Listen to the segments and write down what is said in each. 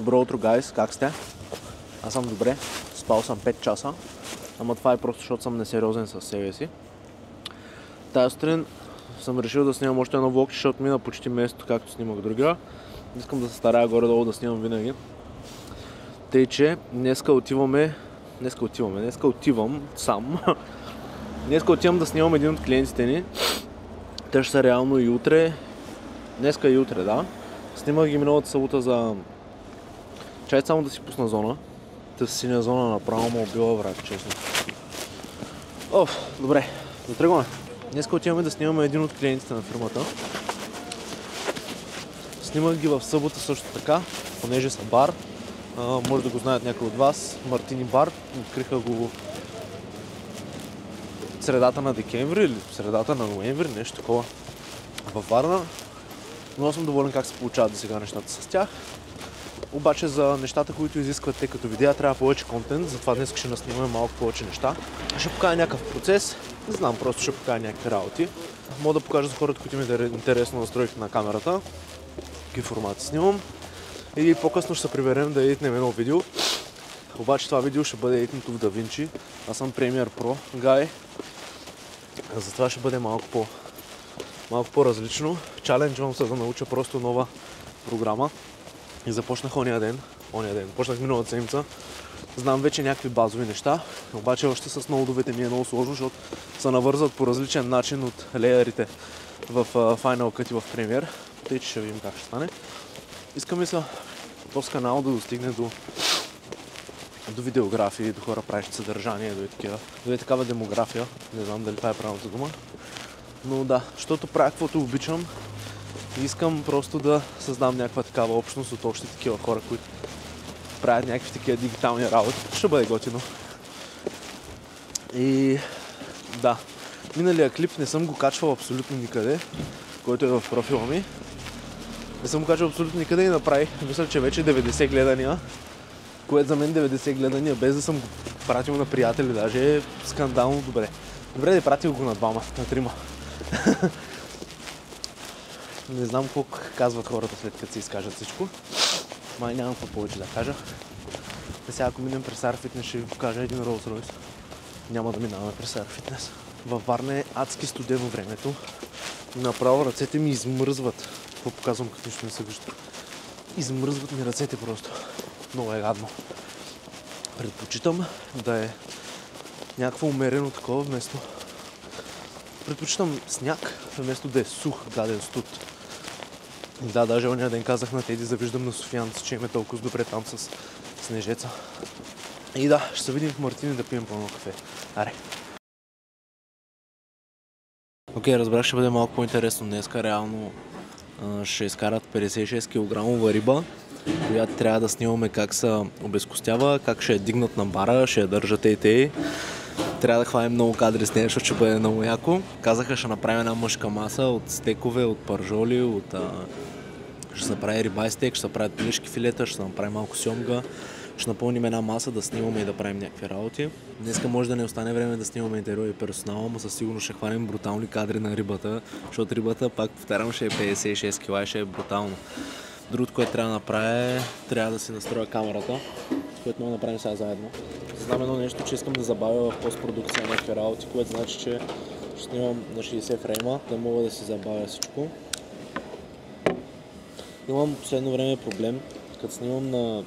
Добро утро, гайс, как сте? Аз съм добре, спал съм 5 часа, ама това е просто защото съм несериозен със себе си. Тая сутрин съм решил да снимам още едно влог, защото мина почти месец, както снимах другия. Искам да се старая горе-долу да снимам винаги. Тъй, че днеска отивам сам. Днеска отивам да снимам един от клиентите ни. Те ще са реално и утре. Днеска и утре, да. Снимах ги миналата събота за... Чай само да си пусна зона. Тази синя зона направо му убила, брат, честно. Добре, да тръгваме. Днеска отиваме да снимаме един от клиентите на фирмата. Снимах ги в събота също така, понеже са бар. Може да го знаят някой от вас. Мартини бар. Откриха го средата на декември или средата на ноември, нещо такова във Варна. Много съм доволен как се получават до сега нещата с тях. Обаче за нещата, които изискват те като видеа, трябва повече контент, затова днес ще наснимаме малко повече неща. Ще покажа някакъв процес, не знам, просто ще покажа някакви работи. Мога да покажа за хората, които ми е интересно настройките на камерата, какви формати снимам. И по-късно ще се приберем да едитнем едно видео. Обаче това видео ще бъде едитнато в DaVinci. Аз съм Premiere Pro guy. Затова ще бъде малко по-различно. Чаленджвам се да науча просто нова програма. И започнах ония ден. Почнах миналата седмица. Знам вече някакви базови неща, обаче още с ноудовете ми е много сложно, защото се навързват по различен начин от леерите в Final Cut и в Premiere. Тъй, че ще видим как ще стане. Искам този канал да достигне до видеографии, до хора правещи съдържание, до такава демография. Не знам дали това е правилната дума. Но да, защото правя каквото обичам и искам просто да създам някаква такава общност от още такива хора, които правят някакви такива дигитални работи. Ще бъде готино. И да, миналия клип не съм го качвал абсолютно никъде, който е в профила ми. Не съм го качвал абсолютно никъде и направих, мисля, че вече 90 гледания, което за мен 90 гледания, без да съм го пратил на приятели, даже е скандално добре. Добре да е пратил го на двама, на трима. Не знам колко казват хората след като се изкажат всичко. Май нямам какво повече да кажа. Сега ако минем през Air Fitness ще ви покажа един Rolls Royce. Няма да минаваме през Air Fitness. Във Варна е адски студено времето. Направо ръцете ми измръзват. Какво показвам като нищо не се вижда? Измръзват ми ръцете просто. Много е гадно. Предпочитам да е някакво умерено такова вместо... Предпочитам сняг, вместо да е сух, даден студ. Да, даже ония ден казах на Теди, завиждам на софиянци, че им е толкова добре там с снежеца. И да, ще се видим в Мартини да пием пълно кафе. Аре! Окей, разбрах, ще бъде малко по-интересно днеска. Реално ще изкарат 56 кг риба, която трябва да снимаме как се обезкостява, как ще я дигнат на бара, ще я държат и трябва да хванем много кадри с нея, защото ще бъде много яко. Казаха, ще направим една мъжка маса от стекове, от пържоли, ще се направи рибай стек, ще се правят пилешки филета, ще се направи малко сьомга. Ще напълним една маса да снимаме и да правим някакви работи. Днеска може да не остане време да снимаме интервю и персонала, но със сигурност ще хванем брутални кадри на рибата, защото рибата, пак повтарям, ще е 56 кг и ще е брутално. Другото, което трябва да направя, трябва да си настроя камерата, което мога да направим сега заедно. Знам едно нещо, че искам да забавя в постпродукция някакви работи, което значи, че ще снимам на 60 фрейма, да мога да си забавя всичко. Имам последно време проблем, като снимам на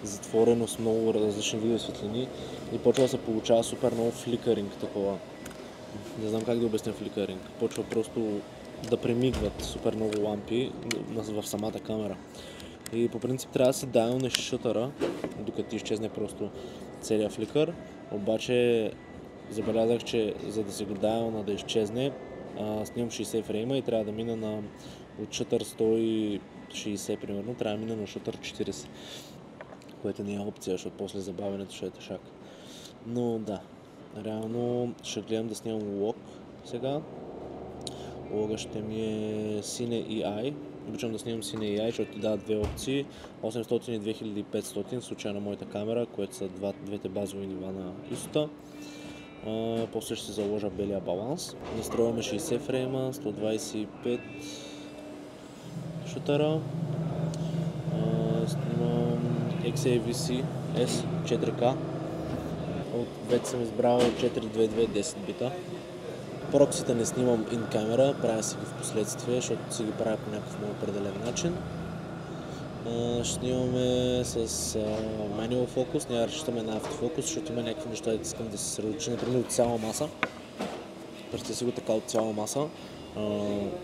затворено с много различни видеосветлини и почва да се получава супер много фликъринг такова. Не знам как да обясня фликъринг. Почва просто да премигват супер много лампи в самата камера. И по принцип трябва да се дайлнеш шутъра, докато ти изчезне просто целият фликър. Обаче забелязах, че за да се го дайлна да изчезне, снимам 60 фрейма и трябва да мина от шутър 160 примерно, трябва да мина на шутър 40. Което не е опция, защото после забавянето ще е тъшак. Но да, реално ще гледам да снимам лог сега. Лога ще ми е Cine EI. Обичам да снимам Cine EI, защото ти дава две опции. 800 и 2500 в случая на моята камера, което са двете базови нива на ISO-та. После ще се заложа белия баланс. Настрояваме 60 фрейма, 125 шутъра. Снимам XAVC S 4K. Вече съм избрал 422 10 бита. Проксите не снимам in камера, правя си ги в последствие, защото си ги правя по някакъв много определен начин. Ще снимаме с manual focus, няма да разчитаме на автофокус, защото има някакви неща, които искам да се съсредоточа, например от цяла маса. Представи си го така от цяла маса.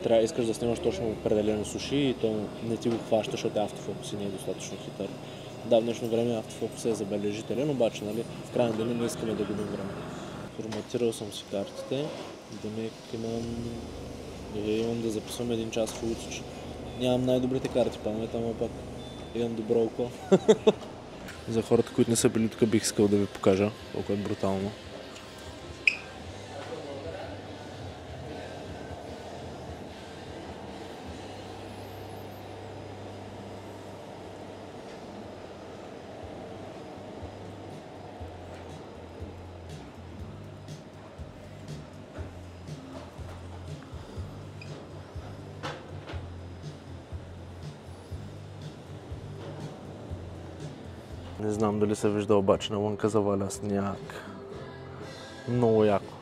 Трябва да искаш да снимаш точно определено суши и то не ти го хваща, защото автофокус и не е достатъчно хитър. Да, в днешно време автофокус е забележителен, обаче нали, в крайна дели не искаме да губим време. Форматирал съм си картите, имам да записвам 1 час в улицич. Нямам най-добрите карти памет, ама пак имам добро око. За хората, които не са били тук, бих искал да ви покажа колко е брутално. Не знам дали се вижда, обаче навънка заваля сняг. Много яко.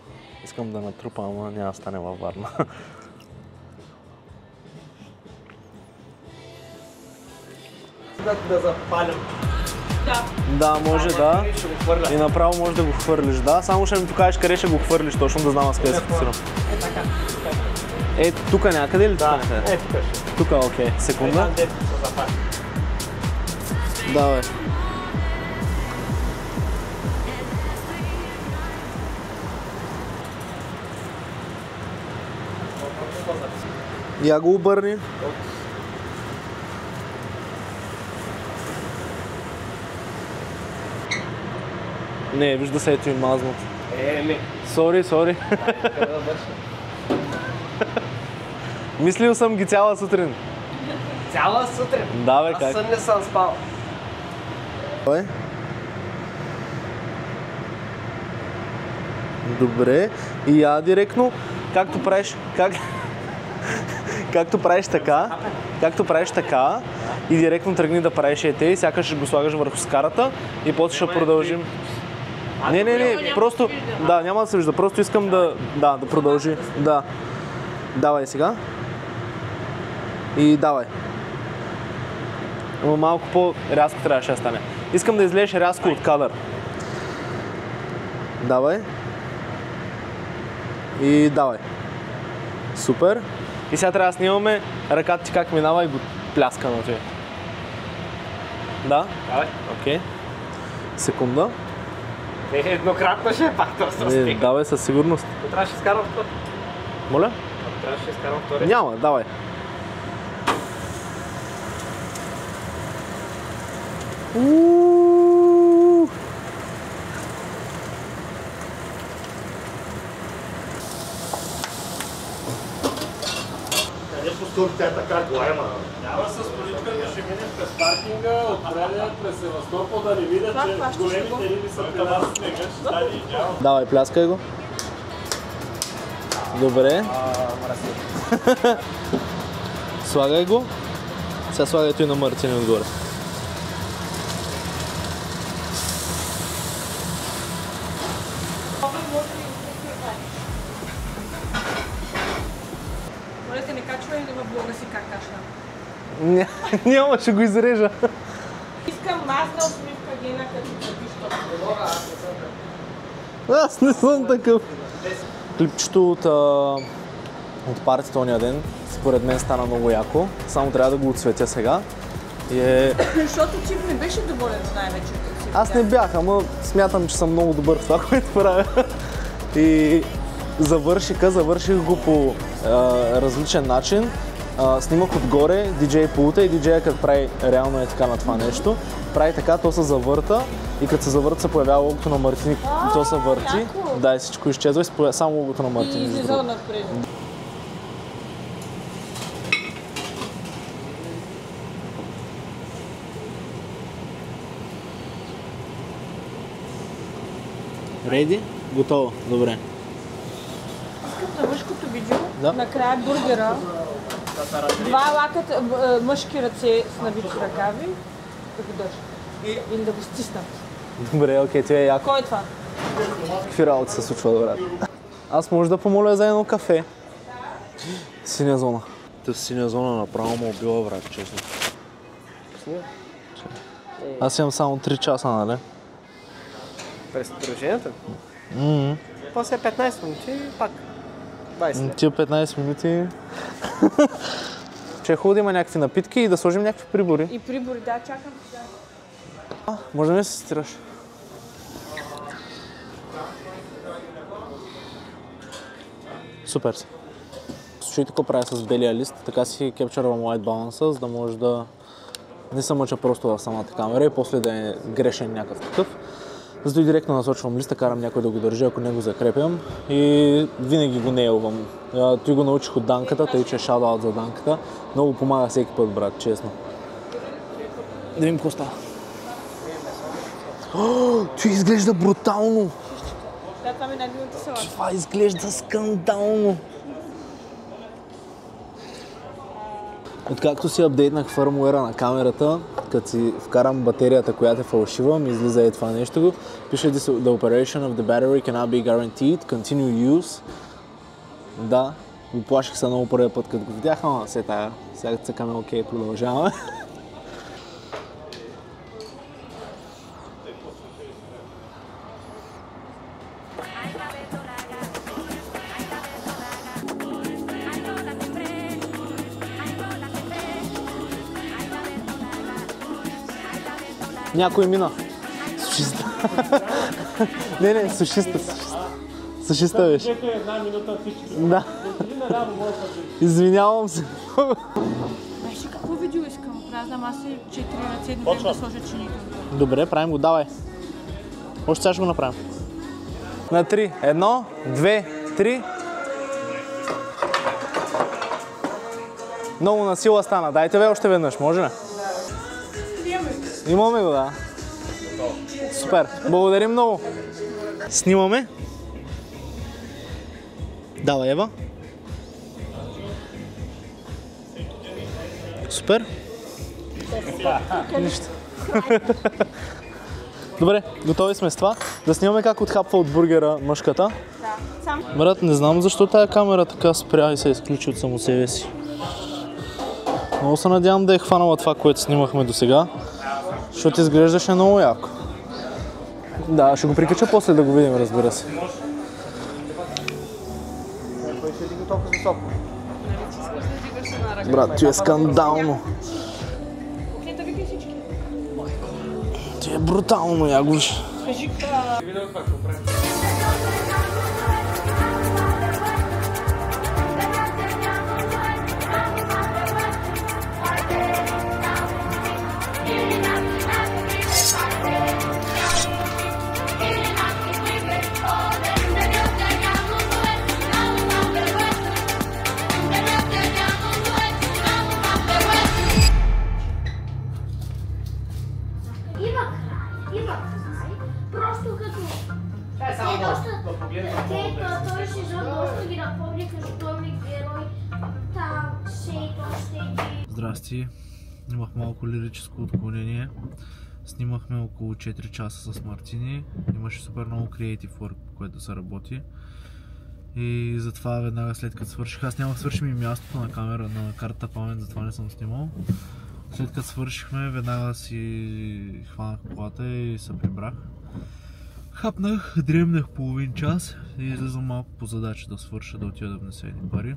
Искам да натрупам, ама няма да стане във Варна. Да запалям. Да, може да. И направо може да го хвърлиш, да. Само ще ми покажеш къде ще го хвърлиш точно, да знам аз къде се фокусирам. Е така. Е, тук някъде или тук някъде? Е, тук ще. Тук, окей. Секунда. Там дето се запали. Давай. Я го обърни. Не, вижда се ето и мазнат. Не. Сори. Мислил съм ги цяла сутрин. Цяла сутрин? Да, бе, Аз как? сън не съм спал. Добре. И я директно, както правиш така и директно тръгни да правиш ете и сякаш ще го слагаш върху скарата и после ще продължим. Не, просто, да, няма да се вижда, просто искам да продължи. Да. Давай сега. И давай. Но малко по-рязко трябваше да стане. Искам да излезеш рязко от кадър. Давай. И давай. Супер. И сега трябва да снимаме ръката ти как минава и го пляска на това. Да? Давай. Окей. Секунда. Еднократно ще е пак това стига. Давай със сигурност. Трябваше да изкарам втори. Моля? Трябваше да изкарам втори. Няма, давай. Къде постурите е така голема? Няма с поличката, ще минем през паркинга, отпред през Севастопол, да не видят, че големите риби са при нас снега, ще стане идеално. Давай, пляскай го. Добре. Слагай го. Сега слагайте и на мъртини отгоре. Молете, не качва ли в блога си как кашля? Няма, ще го изрежа. Искам мазна усмивка Гена, като запиш Аз не съм такъв. Клипчето от партията ония ден, според мен стана много яко. Само трябва да го отсветя сега. Защото ти не беше доволен най-вече. Аз не бях, ама смятам, че съм много добър в това, което правя. И завърших го по различен начин. Снимах отгоре диджей пулта и диджея като прави реално е така на това нещо. Прави така, то се завърта и като се завърта се появява логото на Мартини, то се върти. яко. Да, и всичко изчезва и се появява само логото на Мартини. И излиза напред. Реди? Готово. Добре. Искам на мъжкото видео, Да. накрая бургера, два лаката, мъжки ръце с набити ръкави, да го държа. Или да го стиснат. Добре, окей, това е яко. Кой е това? Какви работи се случват, брат? Аз може да помоля за едно кафе. Синя зона. Тази синя зона направо ме убила, брат, честно. Аз имам само 3 часа, нали? През приложението? После 15 минути пак 20. Тия 15 минути... Ще е хубаво да има някакви напитки и да сложим някакви прибори. И прибори, да, чакам. Да. Може да ми се стираш. Супер си. Слушай какво правя с белия лист, така си кепчървам white balance, за да може да не се мъча просто в самата камера и после да е грешен някакъв такъв. Зато и директно насочвам листа, карам някой да го държи, ако не го закрепям и винаги го нейлвам. Той го научих от Данката, тъй че шаут-аут за Данката. Много помага всеки път, брат, честно. Да видим какво става. Това изглежда брутално! Да, това ми е най-любимата салата. Това изглежда скандално! Откакто си апдейтнах фърмуера на камерата, като си вкарам батерията, която е фалшива, ми излиза е това нещо. Пише the operation of the battery cannot be guaranteed, continue use. Да, оплаших се много първия път, като го видях, но сега цъкаме окей, продължаваме. Някой мина. Сушиста. Не, сушиста. Сушиста беше. Една минута всички. Да. Извинявам се. Знаеш ли какво видео искам? Трябва да маси 4 ръце, едно време да сложа чинито. Добре, правим го, давай. Още сега ще го направим. На 3. 1, 2, 3. Много на сила стана. Дайте бе още веднъж, може ли? Имаме го, да. Супер. Благодарим много. Снимаме. Давай, Ева. Супер. Нищо. Добре, готови сме с това. Да снимаме как отхапва от бургера мъжката. Да. Сам. Брат, не знам защо тая камера така спря и се изключи от само себе си. Много се надявам да е хванала това, което снимахме до сега. Защото изглеждаше много яко. Да, ще го прикача после да го видим, разбира се. Брат, ти е скандално. Окей, да викай всички. Ти е брутално, Ягош. Кажи той ще доста ги напомня като този герой там Здрасти. Имах малко лирическо отклонение. Снимахме около 4 часа с Мартини. Имаше супер много creative work, по което да се работи. И затова веднага след като свърших, аз нямах свършим и мястото на камера, на картата памет, затова не съм снимал. След като свършихме, веднага си хванах колата и се прибрах. Хапнах, дремнах половин час и излизам малко по задача да свърша, да отида да внеса едни пари.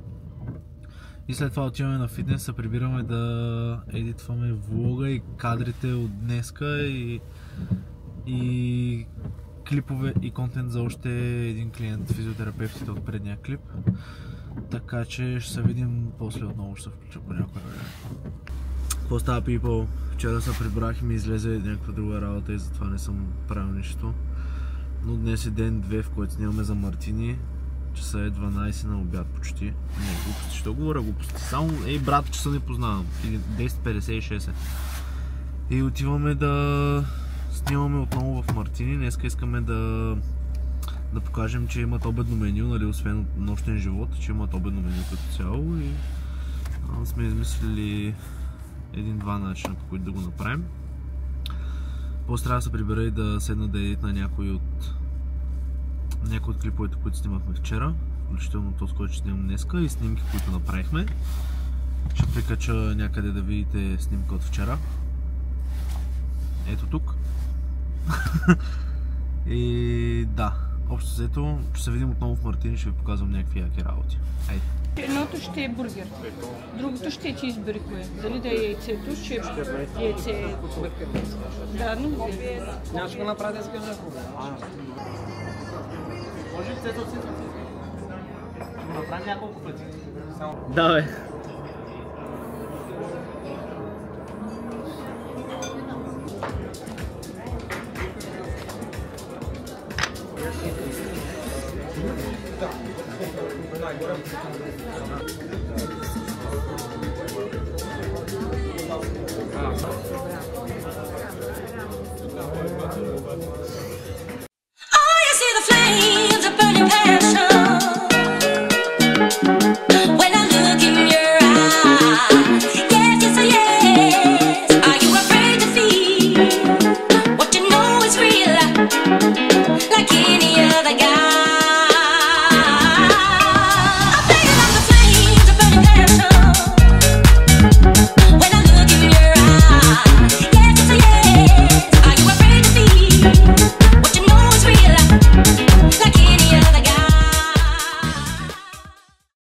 И след това отиваме на фитнес, се прибираме да едитваме влога и кадрите от днеска и клипове и контент за още един клиент, физиотерапевтите от предния клип. Така че ще се видим, после отново ще се включа по някое време. Какво става, people? Вчера се прибрах и ми излезе някаква друга работа и затова не съм правил нищо. Но днес е ден 2, в който снимаме за Мартини. Часа е 12 на обяд почти. Не, глупости, ще говоря глупости. Само, брат, часа не познавам. 10:56 е. И отиваме да снимаме отново в Мартини. Днеска искаме да покажем, че имат обедно меню, нали, освен нощен живот, че имат обедно меню като цяло. И сме измислили един-два начина, по които да го направим. После трябва да се прибера и да седна да едитна някои от клиповете, които снимахме вчера, включително този, който ще снимам днеска и снимки, които направихме. Ще прикача някъде да видите снимка от вчера. Ето тук. И да, общо взето, ще се видим отново в Мартин и ще ви показвам някакви яки работи. Айде! Едното ще е бургер, другото ще е чизбъргер. Дали да е яйцето, ще е яйце. Да, но Нямаш го направи да си кажа. Може ли цето от цето? Ще го направим няколко пъти. Да, бе.